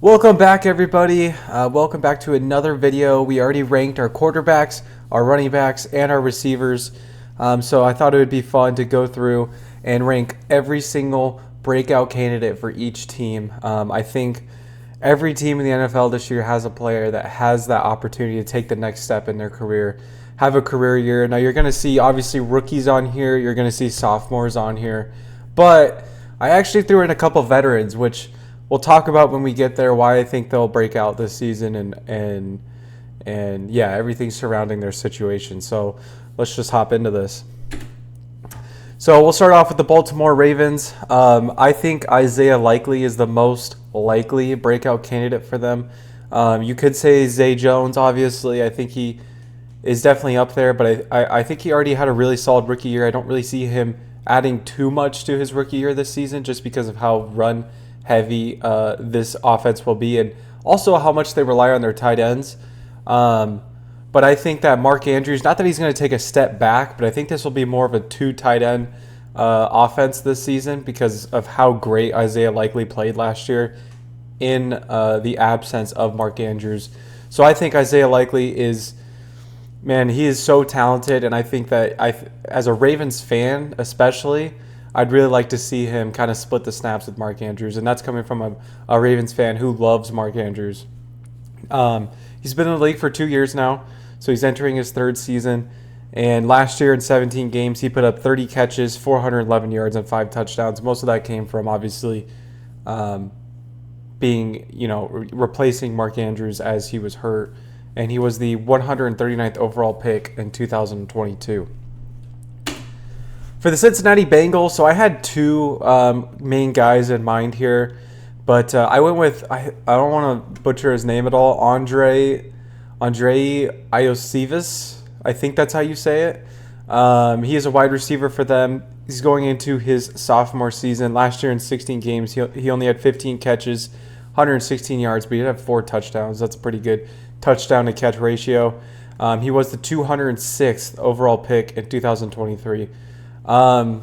Welcome back, everybody. Welcome back to another video. We already ranked our quarterbacks, our running backs, and our receivers. So I thought it would be fun to go through and rank every single breakout candidate for each team. I think every team in the NFL this year has a player that has that opportunity to take the next step in their career, have a career year. Now, you're going to see, obviously, rookies on here. You're going to see sophomores on here. But I actually threw in a couple veterans, which we'll talk about when we get there, why I think they'll break out this season and yeah, everything surrounding their situation. So let's just hop into this. So we'll start off with the Baltimore Ravens. I think Isaiah Likely is the most likely breakout candidate for them. You could say Zay Jones, obviously. I think he is definitely up there, but I think he already had a really solid rookie year. I don't really see him adding too much to his rookie year this season just because of how run heavy this offense will be, and also how much they rely on their tight ends. But I think that Mark Andrews, not that he's going to take a step back, but I think this will be more of a two tight end offense this season because of how great Isaiah Likely played last year in the absence of Mark Andrews. So I think Isaiah Likely is, man, he is so talented, and I think that as a Ravens fan especially, I'd really like to see him kind of split the snaps with Mark Andrews, and that's coming from a Ravens fan who loves Mark Andrews. He's been in the league for 2 years now, so he's entering his third season. And last year in 17 games, he put up 30 catches, 411 yards, and 5 touchdowns. Most of that came from, obviously, replacing Mark Andrews as he was hurt. And he was the 139th overall pick in 2022. For the Cincinnati Bengals, so I had two main guys in mind here, but I went with, I don't want to butcher his name at all, Andre Iosivas. I think that's how you say it. He is a wide receiver for them. He's going into his sophomore season. Last year in 16 games, he only had 15 catches, 116 yards, but he did have 4 touchdowns. That's a pretty good touchdown to catch ratio. He was the 206th overall pick in 2023. The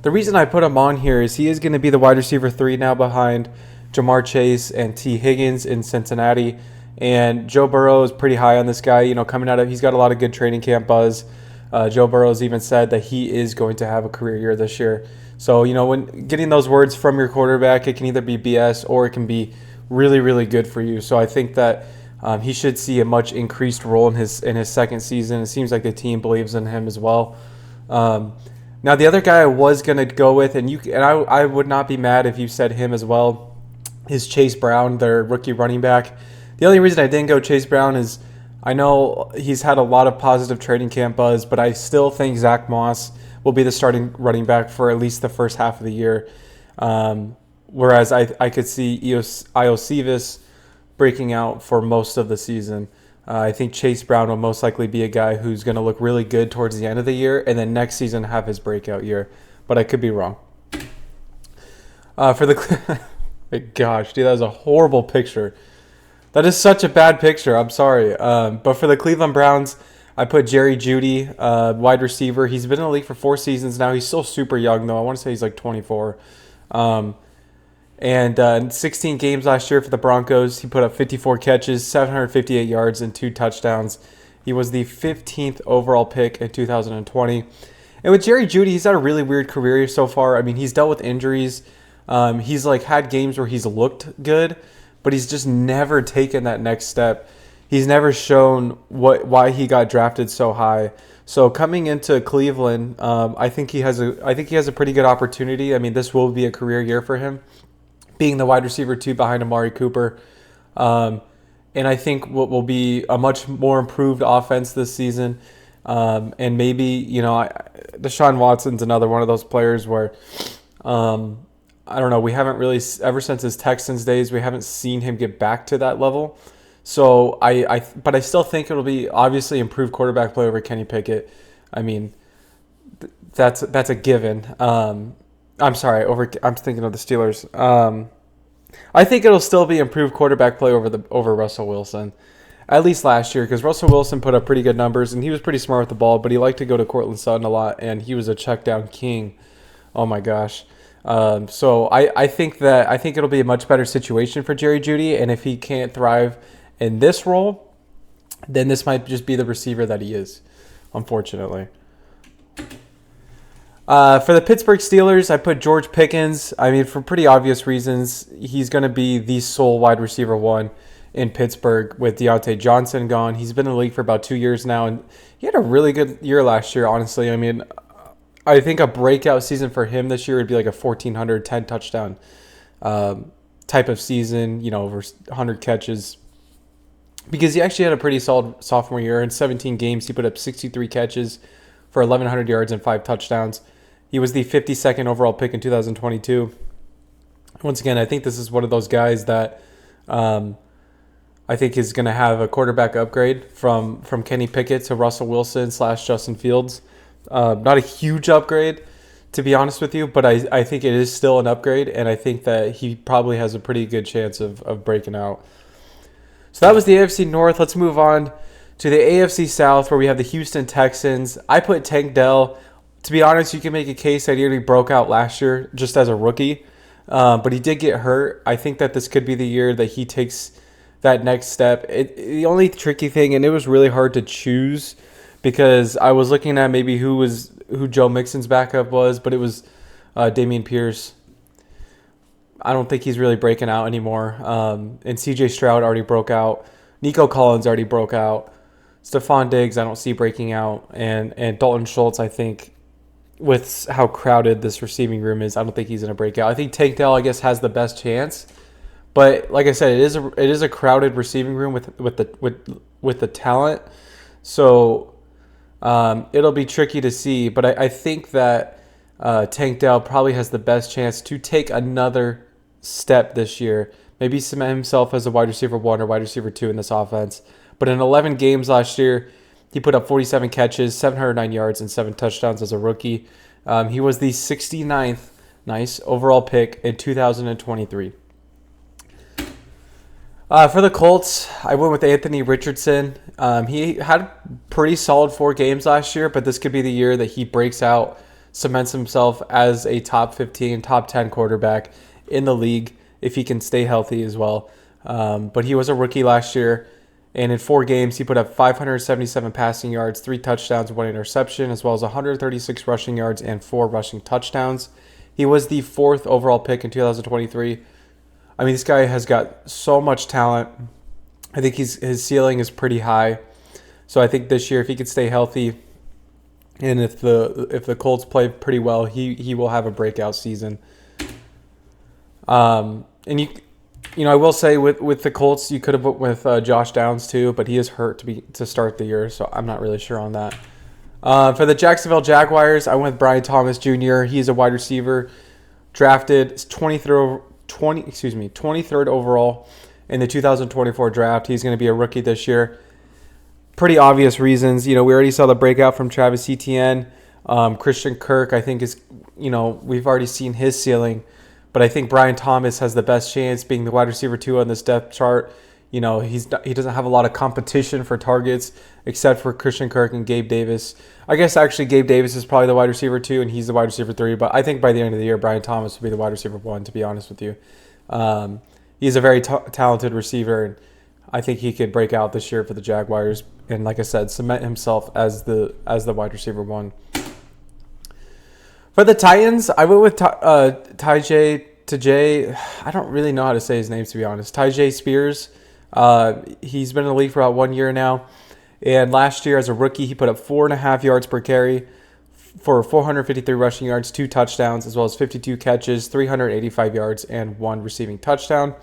reason I put him on here is he is going to be the wide receiver 3 now behind Jamar Chase and T. Higgins in Cincinnati. And Joe Burrow is pretty high on this guy. You know, coming out of, he's got a lot of good training camp buzz. Joe Burrow's even said that he is going to have a career year this year. So, you know, when getting those words from your quarterback, it can either be BS or it can be really, really good for you. So I think that he should see a much increased role in his second season. It seems like the team believes in him as well. Now, the other guy I was going to go with, and I would not be mad if you said him as well, is Chase Brown, their rookie running back. The only reason I didn't go Chase Brown is I know he's had a lot of positive training camp buzz, but I still think Zach Moss will be the starting running back for at least the first half of the year. Whereas I could see Iosivas breaking out for most of the season. I think Chase Brown will most likely be a guy who's going to look really good towards the end of the year and then next season have his breakout year. But I could be wrong. Gosh, dude, that was a horrible picture. That is such a bad picture. I'm sorry. But for the Cleveland Browns, I put Jerry Jeudy, wide receiver. He's been in the league for 4 seasons now. He's still super young, though. I want to say he's like 24. In 16 games last year for the Broncos, he put up 54 catches, 758 yards, and 2 touchdowns. He was the 15th overall pick in 2020. And with Jerry Jeudy, he's had a really weird career so far. I mean, he's dealt with injuries. He's like had games where he's looked good, but he's just never taken that next step. He's never shown why he got drafted so high. So coming into Cleveland, I think he has a pretty good opportunity. I mean, this will be a career year for him, being the wide receiver 2 behind Amari Cooper. And I think what will be a much more improved offense this season. And maybe, you know, Deshaun Watson's another one of those players where, I don't know, we haven't really, ever since his Texans days, we haven't seen him get back to that level. So but I still think it'll be obviously improved quarterback play over Kenny Pickett. I mean, that's a given. I'm thinking of the Steelers. I think it'll still be improved quarterback play over Russell Wilson, at least last year, because Russell Wilson put up pretty good numbers and he was pretty smart with the ball, but he liked to go to Cortland Sutton a lot, and he was a check down king. Oh my gosh. So I think it'll be a much better situation for Jerry Jeudy, and if he can't thrive in this role, then this might just be the receiver that he is, unfortunately. For the Pittsburgh Steelers, I put George Pickens. I mean, for pretty obvious reasons, he's going to be the sole wide receiver one in Pittsburgh with Deontay Johnson gone. He's been in the league for about 2 years now, and he had a really good year last year, honestly. I mean, I think a breakout season for him this year would be like a 1,400, 10 touchdown type of season, over 100 catches. Because he actually had a pretty solid sophomore year. In 17 games, he put up 63 catches for 1,100 yards and 5 touchdowns. He was the 52nd overall pick in 2022. Once again, I think this is one of those guys that I think is going to have a quarterback upgrade from Kenny Pickett to Russell Wilson / Justin Fields. Not a huge upgrade, to be honest with you, but I think it is still an upgrade, and I think that he probably has a pretty good chance of breaking out. So that was the AFC North. Let's move on to the AFC South, where we have the Houston Texans. I put Tank Dell. To be honest, you can make a case that he already broke out last year just as a rookie, but he did get hurt. I think that this could be the year that he takes that next step. The only tricky thing, and it was really hard to choose because I was looking at maybe who Joe Mixon's backup was, but it was Dameon Pierce. I don't think he's really breaking out anymore. And C.J. Stroud already broke out. Nico Collins already broke out. Stephon Diggs I don't see breaking out. And Dalton Schultz, I think, with how crowded this receiving room is, I don't think he's going to break out. I think Tank Dell, I guess, has the best chance. But like I said, it is a crowded receiving room with the talent. So it'll be tricky to see. But I think that Tank Dell probably has the best chance to take another step this year. Maybe cement himself as a wide receiver 1 or wide receiver 2 in this offense. But in 11 games last year, he put up 47 catches, 709 yards, and 7 touchdowns as a rookie. He was the 69th overall pick in 2023. For the Colts, I went with Anthony Richardson. He had a pretty solid 4 games last year, but this could be the year that he breaks out, cements himself as a top 15, top 10 quarterback in the league if he can stay healthy as well. But he was a rookie last year, and in 4 games, he put up 577 passing yards, 3 touchdowns, 1 interception, as well as 136 rushing yards and 4 rushing touchdowns. He was the 4th overall pick in 2023. I mean, this guy has got so much talent. I think his ceiling is pretty high. So I think this year, if he could stay healthy, and if the Colts play pretty well, he will have a breakout season. And I will say with the Colts, you could have put with Josh Downs too, but he is hurt to start the year, so I'm not really sure on that. For the Jacksonville Jaguars, I went with Brian Thomas Jr. He's a wide receiver, drafted 23rd overall in the 2024 draft. He's going to be a rookie this year. Pretty obvious reasons. We already saw the breakout from Travis Etienne. Christian Kirk, I think, is, we've already seen his ceiling. But I think Brian Thomas has the best chance being the wide receiver 2 on this depth chart. He doesn't have a lot of competition for targets except for Christian Kirk and Gabe Davis. I guess actually Gabe Davis is probably the wide receiver 2 and he's the wide receiver 3. But I think by the end of the year, Brian Thomas will be the wide receiver 1, to be honest with you. He's a very talented receiver, and I think he could break out this year for the Jaguars. And like I said, cement himself as the wide receiver 1. For the Titans, I went with Tajay. I don't really know how to say his name, to be honest. Tajay Spears. He's been in the league for about 1 year now. And last year as a rookie, he put up 4.5 yards per carry for 453 rushing yards, 2 touchdowns, as well as 52 catches, 385 yards, and 1 receiving touchdown.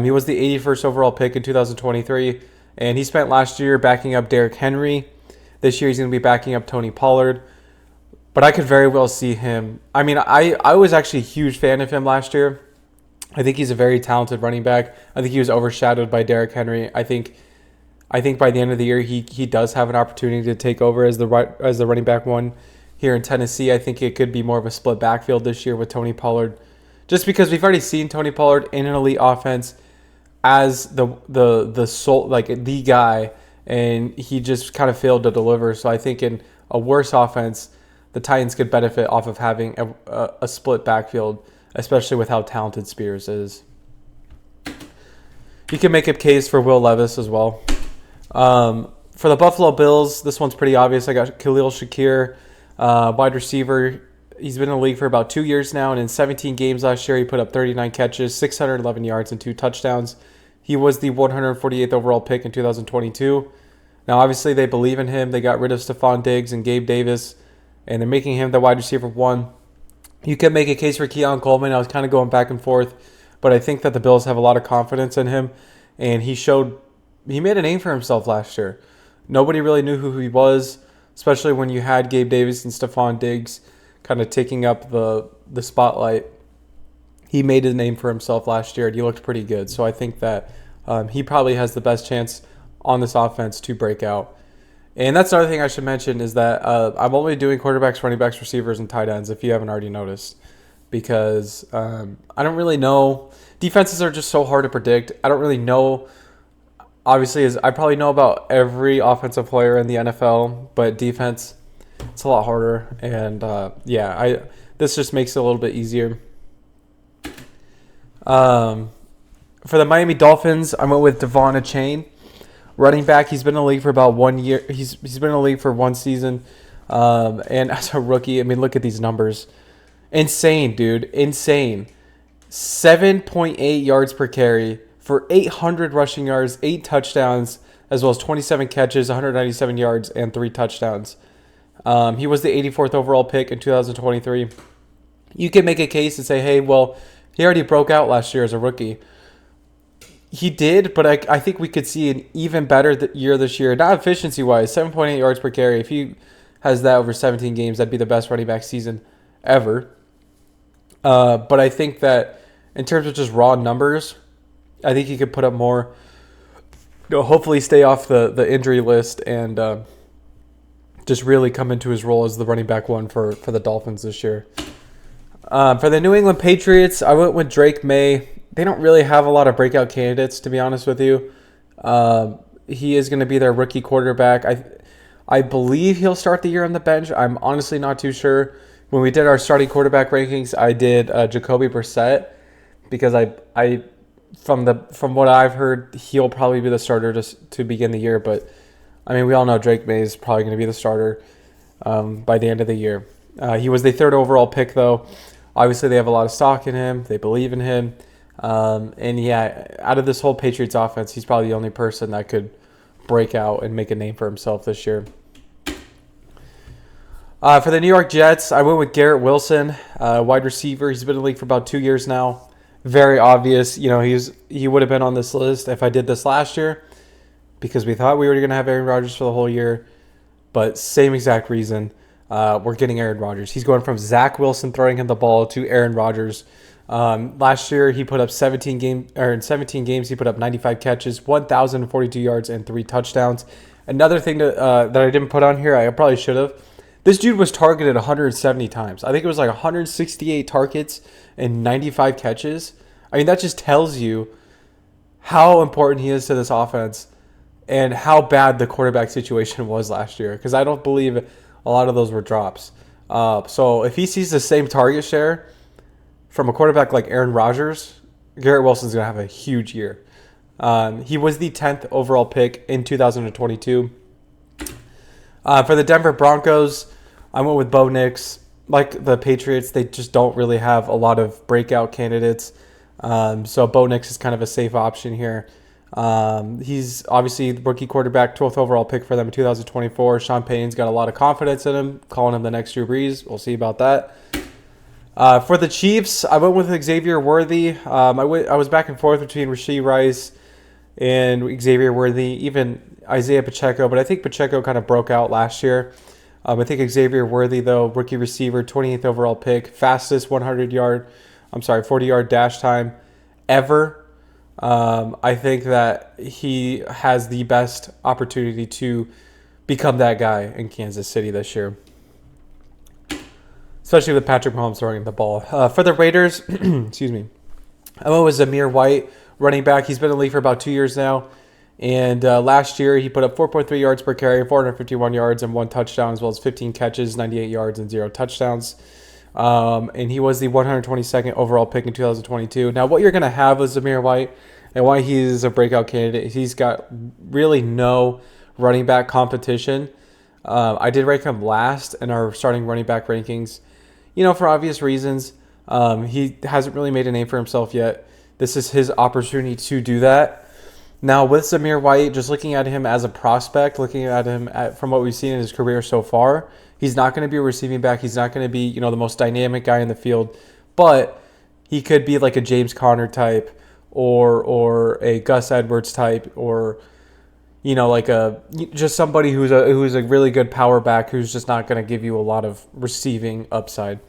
He was the 81st overall pick in 2023. And he spent last year backing up Derrick Henry. This year he's going to be backing up Tony Pollard. But I could very well see him. I mean, I was actually a huge fan of him last year. I think he's a very talented running back. I think he was overshadowed by Derrick Henry. I think by the end of the year, he does have an opportunity to take over as the running back 1 here in Tennessee. I think it could be more of a split backfield this year with Tony Pollard, just because we've already seen Tony Pollard in an elite offense as the sole, like the guy, and he just kind of failed to deliver. So I think in a worse offense, the Titans could benefit off of having a split backfield, especially with how talented Spears is. You can make a case for Will Levis as well. For the Buffalo Bills, this one's pretty obvious. I got Khalil Shakir, wide receiver. He's been in the league for about 2 years now, and in 17 games last year, he put up 39 catches, 611 yards, and 2 touchdowns. He was the 148th overall pick in 2022. Now, obviously, they believe in him. They got rid of Stephon Diggs and Gabe Davis, and they're making him the wide receiver 1. You can make a case for Keon Coleman. I was kind of going back and forth, but I think that the Bills have a lot of confidence in him, and he made a name for himself last year. Nobody really knew who he was, especially when you had Gabe Davis and Stephon Diggs kind of taking up the spotlight. He made a name for himself last year, and he looked pretty good. So I think that he probably has the best chance on this offense to break out. And that's another thing I should mention is that I'm only doing quarterbacks, running backs, receivers, and tight ends, if you haven't already noticed, because I don't really know. Defenses are just so hard to predict. I don't really know. Obviously, I probably know about every offensive player in the NFL, but defense, it's a lot harder. And this just makes it a little bit easier. For the Miami Dolphins, I went with Devon Achane, running back. He's been in the league for about 1 year. He's been in the league for 1 season, and as a rookie, I mean, look at these numbers, insane, dude, insane. 7.8 yards per carry for 800 rushing yards, 8 touchdowns, as well as 27 catches, 197 yards, and 3 touchdowns. He was the 84th overall pick in 2023. You can make a case and say, hey, well, he already broke out last year as a rookie. He did, but I think we could see an even better year this year. Not efficiency-wise, 7.8 yards per carry. If he has that over 17 games, that'd be the best running back season ever. But I think that in terms of just raw numbers, I think he could put up more. Hopefully stay off the injury list and just really come into his role as the running back 1 for the Dolphins this year. For the New England Patriots, I went with Drake May. They don't really have a lot of breakout candidates, to be honest with you. He is going to be their rookie quarterback. I believe he'll start the year on the bench. I'm honestly not too sure. When we did our starting quarterback rankings, I did Jacoby Brissett because from what I've heard, he'll probably be the starter to begin the year. But I mean, we all know Drake May is probably going to be the starter by the end of the year. He was the 3rd overall pick, though. Obviously, they have a lot of stock in him. They believe in him. And yeah, out of this whole Patriots offense, he's probably the only person that could break out and make a name for himself this year. For the New York Jets, I went with Garrett Wilson, wide receiver. He's been in the league for about 2 years now. Very obvious. You know, he would have been on this list if I did this last year because we thought we were going to have Aaron Rodgers for the whole year. But same exact reason. We're getting Aaron Rodgers. He's going from Zach Wilson throwing him the ball to Aaron Rodgers. Last year, he put up 17 games, he put up 95 catches, 1,042 yards, and 3 touchdowns. Another thing that I didn't put on here, I probably should have. This dude was targeted 170 times. I think it was like 168 targets and 95 catches. I mean, that just tells you how important he is to this offense and how bad the quarterback situation was last year. Because I don't believe a lot of those were drops. So if he sees the same target share from a quarterback like Aaron Rodgers, Garrett Wilson's going to have a huge year. He was the 10th overall pick in 2022. For the Denver Broncos, I went with Bo Nix. Like the Patriots, they just don't really have a lot of breakout candidates. So Bo Nix is kind of a safe option here. He's obviously the rookie quarterback, 12th overall pick for them in 2024. Sean Payton's got a lot of confidence in him, calling him the next Drew Brees. We'll see about that. For the Chiefs, I went with Xavier Worthy. I was back and forth between Rashee Rice and Xavier Worthy, even Isaiah Pacheco, but I think Pacheco kind of broke out last year. I think Xavier Worthy, though, rookie receiver, 28th overall pick, fastest 40-yard dash time ever. I think that he has the best opportunity to become that guy in Kansas City this year, especially with Patrick Mahomes throwing the ball. For the Raiders, excuse me, I went with Zamir White, running back. He's been in the league for about 2 years now. And last year, he put up 4.3 yards per carry, 451 yards, and 1 touchdown, as well as 15 catches, 98 yards, and 0 touchdowns. And he was the 122nd overall pick in 2022. Now, what you're going to have with Zamir White and why he's a breakout candidate, he's got really no running back competition. I did rank him last in our starting running back rankings, for obvious reasons. He hasn't really made a name for himself yet. This is his opportunity to do that. Now, with Zamir White, just looking at him as a prospect, looking at him from what we've seen in his career so far, he's not going to be a receiving back. He's not going to be, the most dynamic guy in the field. But he could be like a James Conner type or a Gus Edwards type or, like just somebody who's a really good power back who's just not going to give you a lot of receiving upside.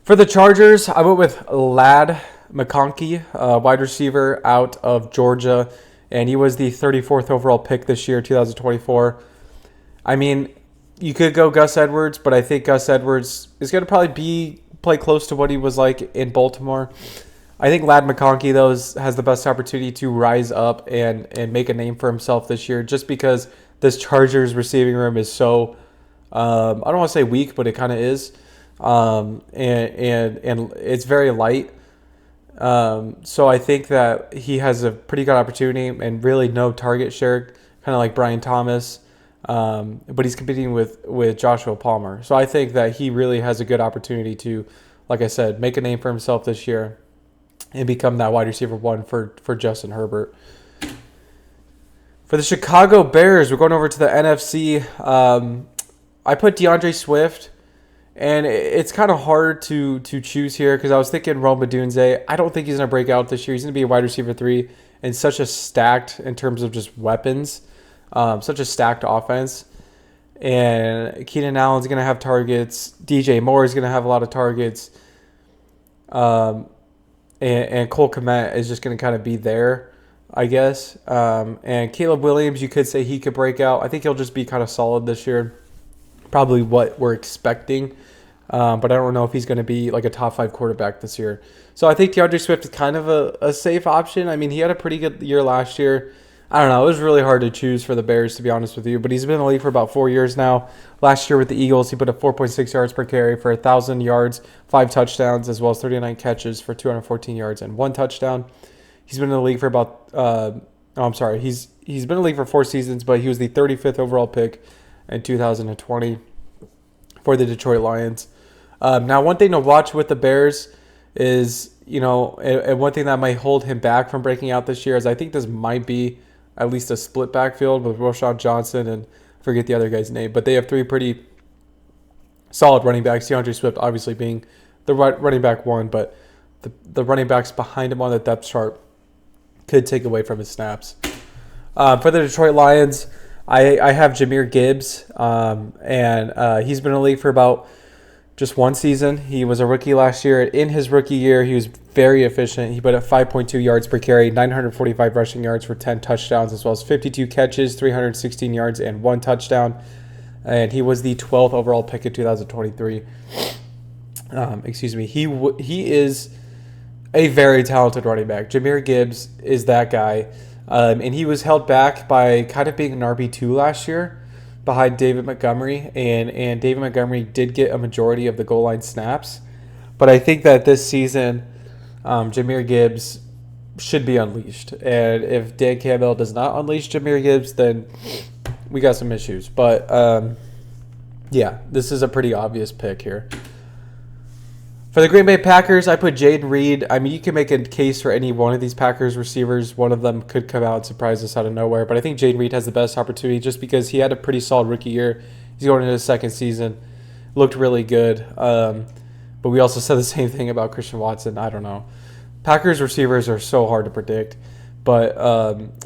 For the Chargers, I went with Ladd McConkey, wide receiver out of Georgia, and he was the 34th overall pick this year, 2024. I mean, you could go Gus Edwards, but I think Gus Edwards is going to probably play close to what he was like in Baltimore. I think Ladd McConkey, though, has the best opportunity to rise up and make a name for himself this year, just because this Chargers receiving room is so, I don't want to say weak, but it kind of is, and it's very light. So I think that he has a pretty good opportunity and really no target share, kind of like Brian Thomas. But he's competing with Joshua Palmer. So I think that he really has a good opportunity to, like I said, make a name for himself this year and become that wide receiver 1 for Justin Herbert. For the Chicago Bears, we're going over to the NFC. I put DeAndre Swift. And it's kind of hard to choose here because I was thinking Rome Odunze. I don't think he's going to break out this year. He's going to be a wide receiver 3 and such a stacked in terms of just weapons, such a stacked offense. And Keenan Allen's going to have targets. DJ Moore is going to have a lot of targets. And Cole Kmet is just going to kind of be there, I guess. And Caleb Williams, you could say he could break out. I think he'll just be kind of solid this year. Probably what we're expecting. But I don't know if he's going to be like a top 5 quarterback this year. So I think DeAndre Swift is kind of a safe option. I mean, he had a pretty good year last year. I don't know. It was really hard to choose for the Bears, to be honest with you. But he's been in the league for about 4 years now. Last year with the Eagles, he put up 4.6 yards per carry for 1,000 yards, 5 touchdowns, as well as 39 catches for 214 yards and 1 touchdown. He's been in the league for about He's been in the league for 4 seasons, but he was the 35th overall pick in 2020 for the Detroit Lions. Now, one thing to watch with the Bears is, and one thing that might hold him back from breaking out this year is I think this might be at least a split backfield with Roschon Johnson and I forget the other guy's name, but they have 3 pretty solid running backs. DeAndre Swift obviously being the running back 1, but the running backs behind him on the depth chart could take away from his snaps. For the Detroit Lions, I have Jahmyr Gibbs, and he's been in the league for about just 1 season. He was a rookie last year. In his rookie year, he was very efficient. He put up 5.2 yards per carry, 945 rushing yards for 10 touchdowns, as well as 52 catches, 316 yards, and 1 touchdown. And he was the 12th overall pick in 2023. He is a very talented running back. Jahmyr Gibbs is that guy. And he was held back by kind of being an RB2 last year behind David Montgomery. And David Montgomery did get a majority of the goal line snaps. But I think that this season, Jahmyr Gibbs should be unleashed. And if Dan Campbell does not unleash Jahmyr Gibbs, then we got some issues. But, this is a pretty obvious pick here. For the Green Bay Packers, I put Jayden Reed. I mean, you can make a case for any one of these Packers receivers. One of them could come out and surprise us out of nowhere. But I think Jayden Reed has the best opportunity just because he had a pretty solid rookie year. He's going into his 2nd season. Looked really good. But we also said the same thing about Christian Watson. I don't know. Packers receivers are so hard to predict. But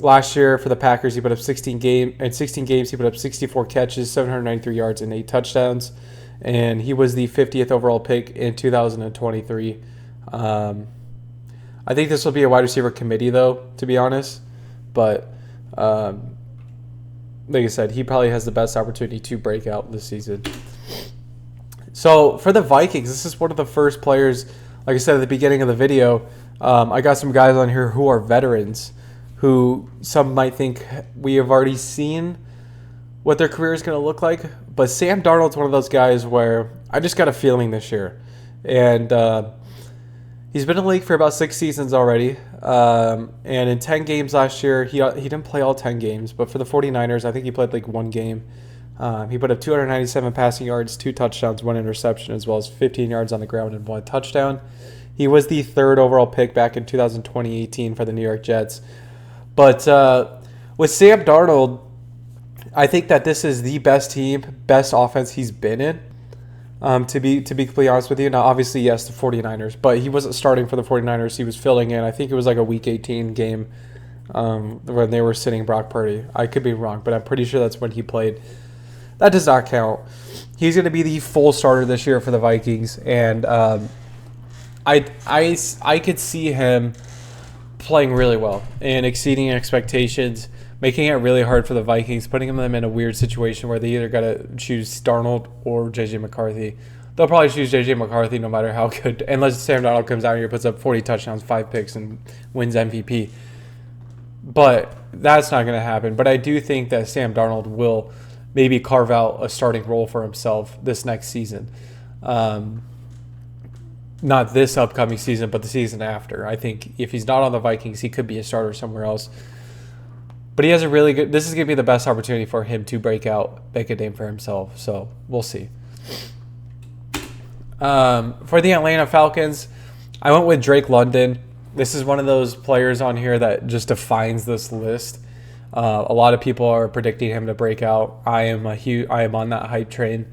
last year for the Packers, he put up 16 games. In 16 games, he put up 64 catches, 793 yards, and 8 touchdowns. And he was the 50th overall pick in 2023. I think this will be a wide receiver committee, though, to be honest. But like I said, he probably has the best opportunity to break out this season. So for the Vikings, this is one of the first players, like I said at the beginning of the video, I got some guys on here who are veterans, who some might think we have already seen what their career is going to look like. But Sam Darnold's one of those guys where I just got a feeling this year. And he's been in the league for about 6 seasons already. And in 10 games last year, he didn't play all 10 games. But for the 49ers, I think he played like 1 game. He put up 297 passing yards, 2 touchdowns, 1 interception, as well as 15 yards on the ground and 1 touchdown. He was the 3rd overall pick back in 2018 for the New York Jets. But with Sam Darnold, I think that this is the best team, best offense he's been in, to be completely honest with you. Now, obviously, yes, the 49ers, but he wasn't starting for the 49ers. He was filling in. I think it was like a Week 18 game when they were sitting Brock Purdy. I could be wrong, but I'm pretty sure that's when he played. That does not count. He's going to be the full starter this year for the Vikings, and I could see him playing really well and exceeding expectations, making it really hard for the Vikings, putting them in a weird situation where they either got to choose Darnold or J.J. McCarthy. They'll probably choose J.J. McCarthy no matter how good, unless Sam Darnold comes out here, puts up 40 touchdowns, 5 picks, and wins MVP. But that's not going to happen. But I do think that Sam Darnold will maybe carve out a starting role for himself this next season. Not this upcoming season, but the season after. I think if he's not on the Vikings, he could be a starter somewhere else. But he has a really good... This is going to be the best opportunity for him to break out, make a name for himself. So, we'll see. For the Atlanta Falcons, I went with Drake London. This is one of those players on here that just defines this list. A lot of people are predicting him to break out. I am on that hype train.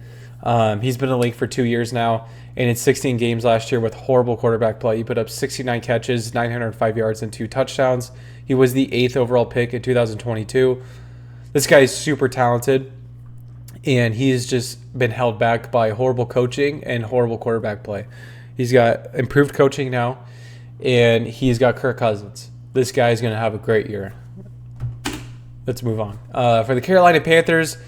He's been in the league for 2 years now, and in 16 games last year with horrible quarterback play. He put up 69 catches, 905 yards, and 2 touchdowns. He was the 8th overall pick in 2022. This guy is super talented, and he's just been held back by horrible coaching and horrible quarterback play. He's got improved coaching now, and he's got Kirk Cousins. This guy is going to have a great year. Let's move on. For the Carolina Panthers,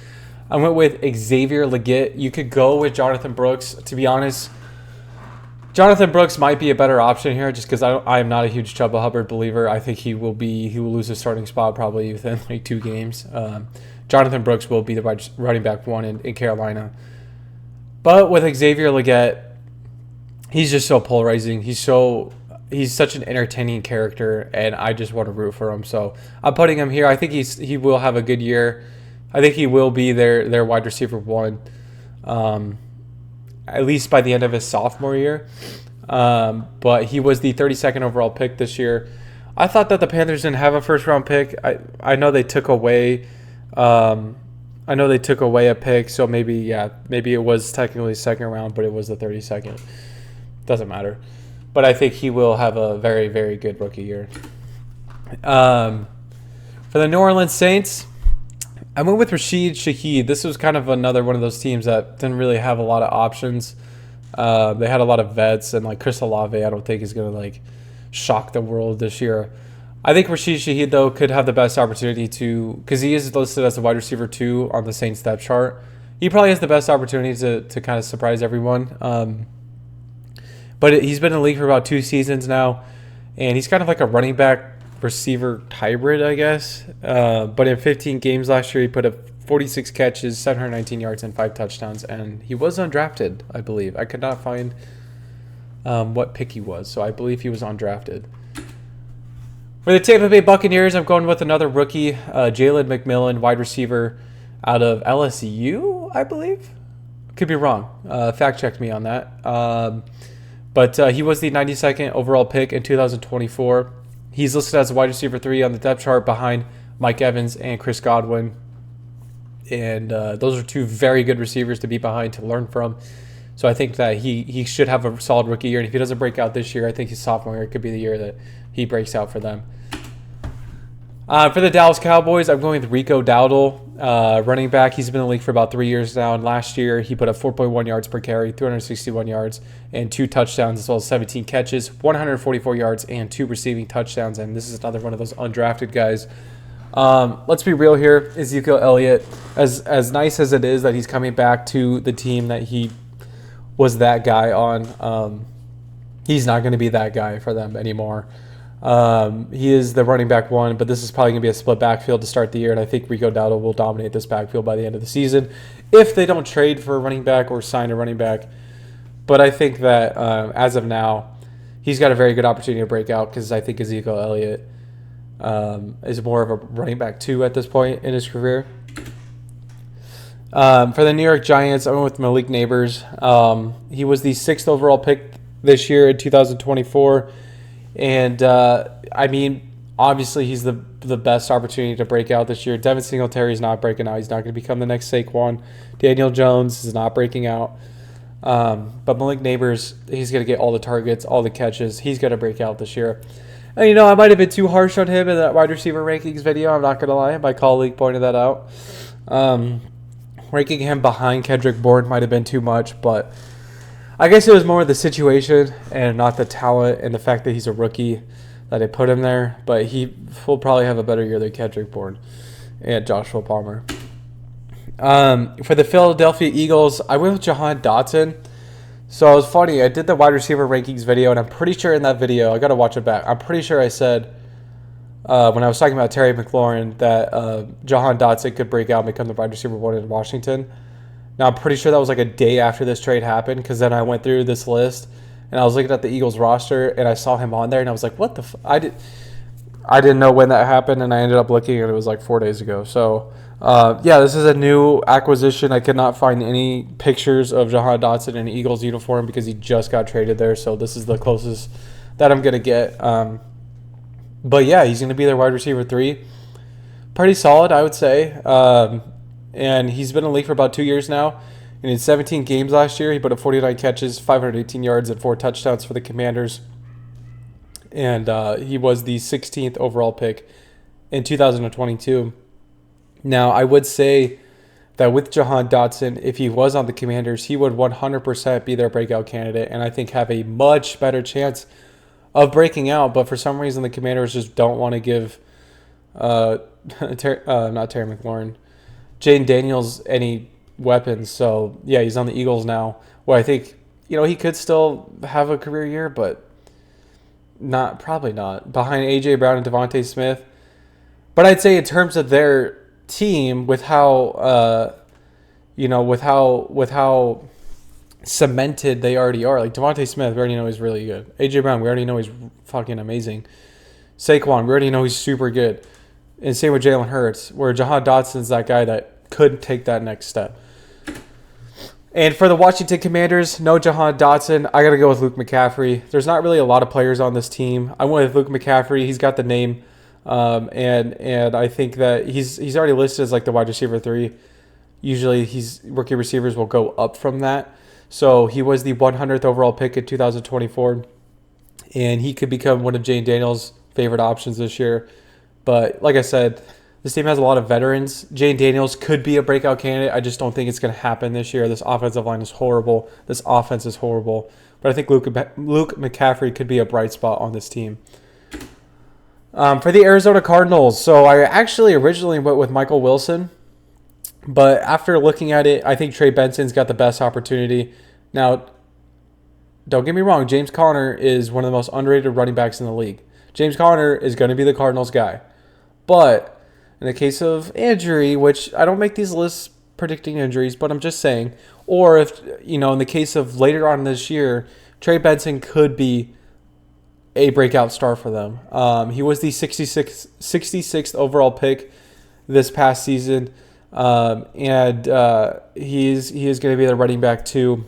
I went with Xavier Legette. You could go with Jonathan Brooks. To be honest, Jonathan Brooks might be a better option here just because I am not a huge Chuba Hubbard believer. I think he will lose his starting spot probably within like 2 games. Jonathan Brooks will be the running back 1 in Carolina. But with Xavier Legette, he's just so polarizing. He's such an entertaining character, and I just want to root for him. So I'm putting him here. I think he will have a good year. I think he will be their wide receiver 1, at least by the end of his sophomore year. But he was the 32nd overall pick this year. I thought that the Panthers didn't have a first-round pick. I know they took away a pick, so maybe it was technically second round, but it was the 32nd. Doesn't matter. But I think he will have a very, very good rookie year. For the New Orleans Saints, I went with Rashid Shaheed. This was kind of another one of those teams that didn't really have a lot of options. They had a lot of vets, and like Chris Olave, I don't think is going to like shock the world this year. I think Rashid Shaheed, though, could have the best opportunity to, because he is listed as a wide receiver 2 on the Saints depth chart. He probably has the best opportunity to kind of surprise everyone. But he's been in the league for about 2 seasons now, and he's kind of like a running back receiver hybrid, I guess. But in 15 games last year, he put up 46 catches, 719 yards, and 5 touchdowns, and he was undrafted, I believe. I could not find what pick he was, so I believe he was undrafted. For the Tampa Bay Buccaneers, I'm going with another rookie, Jalen McMillan, wide receiver out of LSU, I believe. Could be wrong. Fact check me on that. But he was the 92nd overall pick in 2024. He's listed as a wide receiver 3 on the depth chart behind Mike Evans and Chris Godwin. And those are 2 very good receivers to be behind to learn from. So I think that he should have a solid rookie year. And if he doesn't break out this year, I think his sophomore year could be the year that he breaks out for them. For the Dallas Cowboys, I'm going with Rico Dowdle, running back. He's been in the league for about 3 years now, and last year he put up 4.1 yards per carry, 361 yards, and 2 touchdowns, as well as 17 catches, 144 yards, and 2 receiving touchdowns, and this is another one of those undrafted guys. Let's be real here. Ezekiel Elliott, as nice as it is that he's coming back to the team that he was that guy on, He's not going to be that guy for them anymore. He is the running back one, but this is probably going to be a split backfield to start the year, and I think Rico Dowdle will dominate this backfield by the end of the season if they don't trade for a running back or sign a running back. But I think that as of now, he's got a very good opportunity to break out because I think Ezekiel Elliott is more of a running back 2 at this point in his career. For the New York Giants, I went with Malik Neighbors. He was the 6th overall pick this year in 2024. And, I mean, obviously he's the best opportunity to break out this year. Devin Singletary is not breaking out. He's not going to become the next Saquon. Daniel Jones is not breaking out. But Malik Neighbors, he's going to get all the targets, all the catches. He's going to break out this year. And, you know, I might have been too harsh on him in that wide receiver rankings video. I'm not going to lie. My colleague pointed that out. Ranking him behind Kendrick Bourne might have been too much, but I guess it was more the situation and not the talent and the fact that he's a rookie that I put him there. But he will probably have a better year than Kendrick Bourne and Joshua Palmer. For the Philadelphia Eagles, I went with Jahan Dotson. So it was funny. I did the wide receiver rankings video, and I'm pretty sure in that video, I got to watch it back. I'm pretty sure I said when I was talking about Terry McLaurin that Jahan Dotson could break out and become the wide receiver 1 in Washington. Now, I'm pretty sure that was like a day after this trade happened because then I went through this list and I was looking at the Eagles roster and I saw him on there and I was like, what the I didn't know when that happened, and I ended up looking and it was like 4 days ago. So, yeah, this is a new acquisition. I could not find any pictures of Jahan Dotson in an Eagles uniform because he just got traded there. So this is the closest that I'm going to get. But, yeah, he's going to be their wide receiver 3. Pretty solid, I would say. And he's been in the league for about 2 years now. And in 17 games last year, he put up 49 catches, 518 yards, and 4 touchdowns for the Commanders. And he was the 16th overall pick in 2022. Now, I would say that with Jahan Dotson, if he was on the Commanders, he would 100% be their breakout candidate and I think have a much better chance of breaking out. But for some reason, the Commanders just don't want to give not Terry McLaurin, Jane Daniels any weapons. So, yeah, he's on the Eagles now. Well, I think, you know, he could still have a career year, but probably not. Behind A.J. Brown and Devontae Smith. But I'd say in terms of their team, with how, with how cemented they already are. Like Devontae Smith, we already know he's really good. A.J. Brown, we already know he's fucking amazing. Saquon, we already know he's super good. And same with Jalen Hurts, where Jahan Dotson's that guy that could take that next step. And for the Washington Commanders, no Jahan Dotson. I got to go with Luke McCaffrey. There's not really a lot of players on this team. I went with Luke McCaffrey. He's got the name. And I think that he's already listed as like the wide receiver 3. Usually rookie receivers will go up from that. So he was the 100th overall pick in 2024. And he could become one of Jane Daniels' favorite options this year. But like I said, this team has a lot of veterans. Jane Daniels could be a breakout candidate. I just don't think it's going to happen this year. This offensive line is horrible. This offense is horrible. But I think Luke McCaffrey could be a bright spot on this team. For the Arizona Cardinals, so I actually originally went with Michael Wilson. But after looking at it, I think Trey Benson's got the best opportunity. Now, don't get me wrong. James Conner is one of the most underrated running backs in the league. James Conner is going to be the Cardinals guy. But in the case of injury, which I don't make these lists predicting injuries, but I'm just saying, or if, in the case of later on this year, Trey Benson could be a breakout star for them. He was the 66th overall pick this past season, and he is going to be the running back too.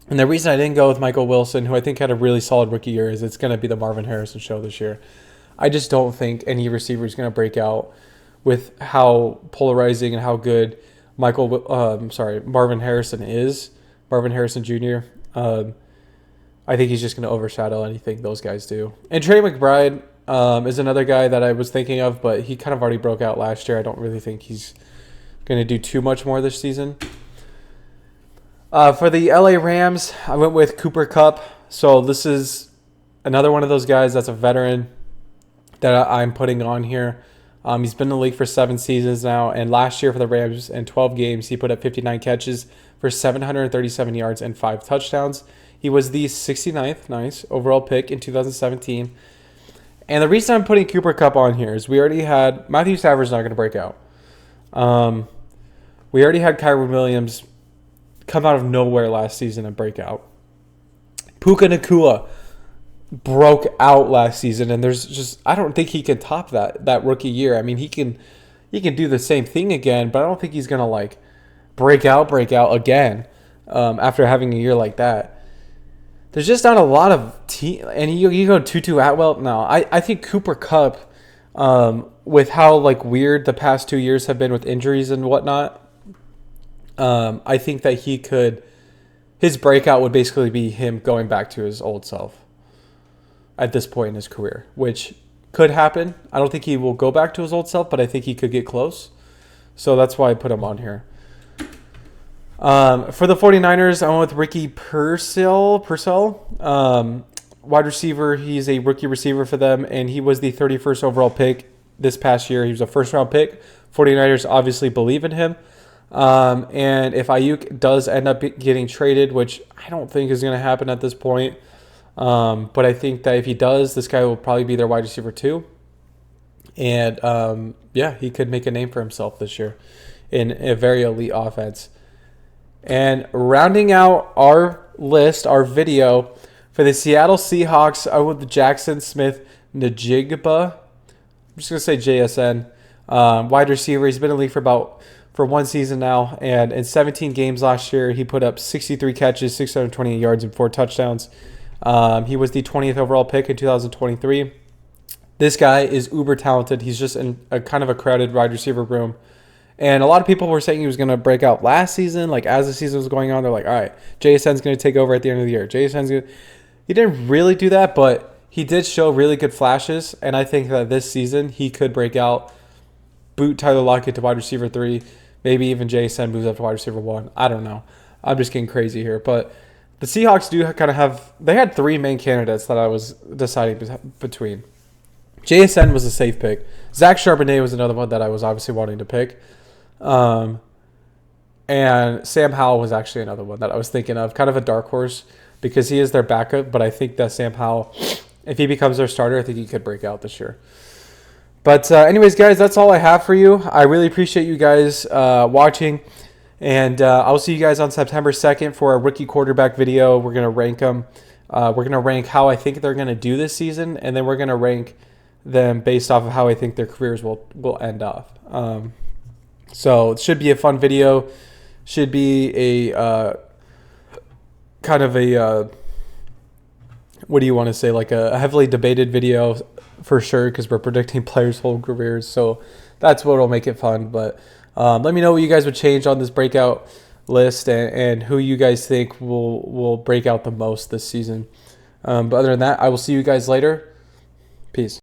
And the reason I didn't go with Michael Wilson, who I think had a really solid rookie year, is it's going to be the Marvin Harrison show this year. I just don't think any receiver is going to break out with how polarizing and how good Marvin Harrison is. Marvin Harrison Jr. I think he's just going to overshadow anything those guys do. And Trey McBride is another guy that I was thinking of, but he kind of already broke out last year. I don't really think he's going to do too much more this season. For the LA Rams, I went with Cooper Kupp. So this is another one of those guys that's a veteran that I'm putting on here. He's been in the league for 7 seasons now, and last year for the Rams in 12 games, he put up 59 catches for 737 yards and 5 touchdowns. He was the 69th, nice, overall pick in 2017. And the reason I'm putting Cooper Kupp on here is we already had Matthew Stafford's not going to break out. We already had Kyron Williams come out of nowhere last season and break out. Puka Nacua broke out last season, and there's just I don't think he can top that rookie year. I mean, he can do the same thing again, but I don't think he's gonna like break out again after having a year like that. There's just not a lot of team, and you go Tutu Atwell. No, I think Cooper Kupp, with how like weird the past 2 years have been with injuries and whatnot, I think that his breakout would basically be him going back to his old self at this point in his career, which could happen. I don't think he will go back to his old self, but I think he could get close. So that's why I put him on here. For the 49ers, I went with Ricky Purcell, wide receiver. He's a rookie receiver for them, and he was the 31st overall pick this past year. He was a first-round pick. 49ers obviously believe in him. And if Ayuk does end up getting traded, which I don't think is going to happen at this point, but I think that if he does, this guy will probably be their wide receiver too. And yeah, he could make a name for himself this year in a very elite offense. And rounding out our list, our video for the Seattle Seahawks, I went with Jackson Smith-Njigba. I'm just going to say JSN. Wide receiver. He's been in the league for one season now. And in 17 games last year, he put up 63 catches, 628 yards, and 4 touchdowns. He was the 20th overall pick in 2023. This guy is uber talented. He's just in a kind of a crowded wide receiver room. And a lot of people were saying he was going to break out last season. Like, as the season was going on, they're like, all right, JSN's going to take over at the end of the year. He didn't really do that, but he did show really good flashes. And I think that this season he could break out, boot Tyler Lockett to wide receiver 3, maybe even JSN moves up to wide receiver 1. I don't know. I'm just getting crazy here. But the Seahawks do kind of have – they had 3 main candidates that I was deciding between. JSN was a safe pick. Zach Charbonnet was another one that I was obviously wanting to pick. And Sam Howell was actually another one that I was thinking of, kind of a dark horse because he is their backup. But I think that Sam Howell, if he becomes their starter, I think he could break out this year. But anyways, guys, that's all I have for you. I really appreciate you guys watching. And I'll see you guys on September 2nd for a rookie quarterback video. We're going to rank them. We're going to rank how I think they're going to do this season. And then we're going to rank them based off of how I think their careers will end off. So it should be a fun video. Should be a kind of a, what do you want to say, like a heavily debated video for sure, because we're predicting players' whole careers. So that's what will make it fun. But let me know what you guys would change on this breakout list and who you guys think will break out the most this season. But other than that, I will see you guys later. Peace.